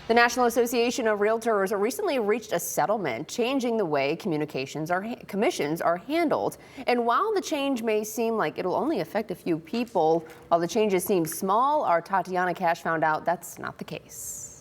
The National Association of Realtors recently reached a settlement changing the way commissions are handled. And while the change may seem like it'll only affect a few people, while the changes seem small, our Tatiana Cash found out that's not the case.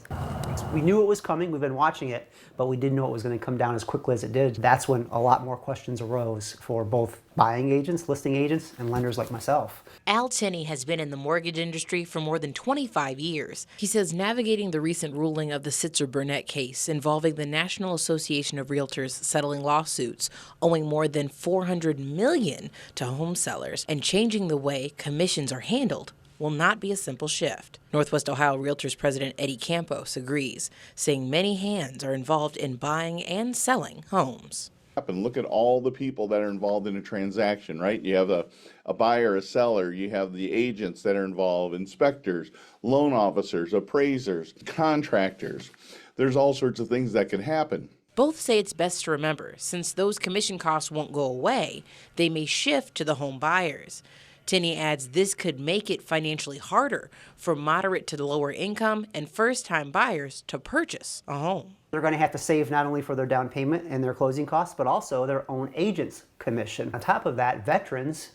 We knew it was coming, we've been watching it, but we didn't know it was going to come down as quickly as it did. That's when a lot more questions arose for both buying agents, listing agents, and lenders like myself. Al Tinney has been in the mortgage industry for more than 25 years. He says navigating the recent ruling of the Sitzer-Burnett case involving the National Association of Realtors settling lawsuits owing more than $400 million to home sellers and changing the way commissions are handled will not be a simple shift. Northwest Ohio Realtors President Eddie Campos agrees, saying many hands are involved in buying and selling homes. And look at all the people that are involved in a transaction, right? You have a buyer, a seller, you have the agents that are involved, inspectors, loan officers, appraisers, contractors. There's all sorts of things that could happen. Both say it's best to remember, since those commission costs won't go away, they may shift to the home buyers. Tinney adds this could make it financially harder for moderate to lower income and first-time buyers to purchase a home. They're going to have to save not only for their down payment and their closing costs, but also their own agent's commission. On top of that, veterans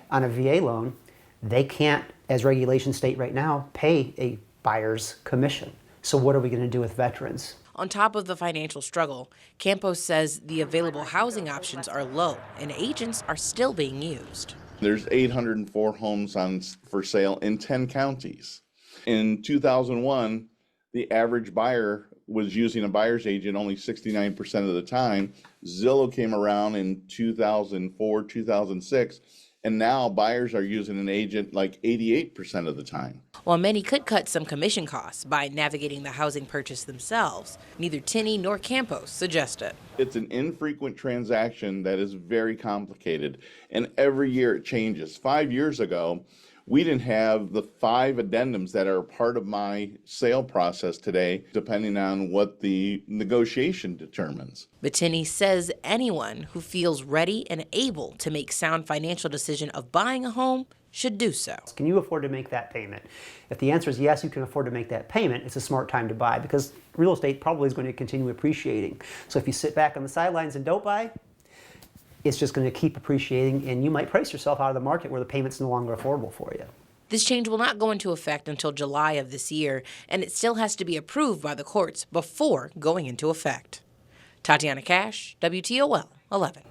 on a VA loan, they can't, as regulations state right now, pay a buyer's commission. So what are we going to do with veterans? On top of the financial struggle, Campos says the available housing options are low and agents are still being used. There's 804 homes for sale in 10 counties. In 2001, the average buyer was using a buyer's agent only 69% of the time. Zillow came around in 2004, 2006, and now buyers are using an agent like 88% of the time. While many could cut some commission costs by navigating the housing purchase themselves, neither Tinney nor Campos suggest it. It's an infrequent transaction that is very complicated, and every year it changes. 5 years ago, we didn't have the 5 addendums that are part of my sale process today, depending on what the negotiation determines. But Tinney says anyone who feels ready and able to make sound financial decision of buying a home should do so. Can you afford to make that payment? If the answer is yes, you can afford to make that payment, it's a smart time to buy because real estate probably is going to continue appreciating. So if you sit back on the sidelines and don't buy, it's just going to keep appreciating and you might price yourself out of the market where the payment's no longer affordable for you. This change will not go into effect until July of this year, and it still has to be approved by the courts before going into effect. Tatiana Cash, WTOL 11.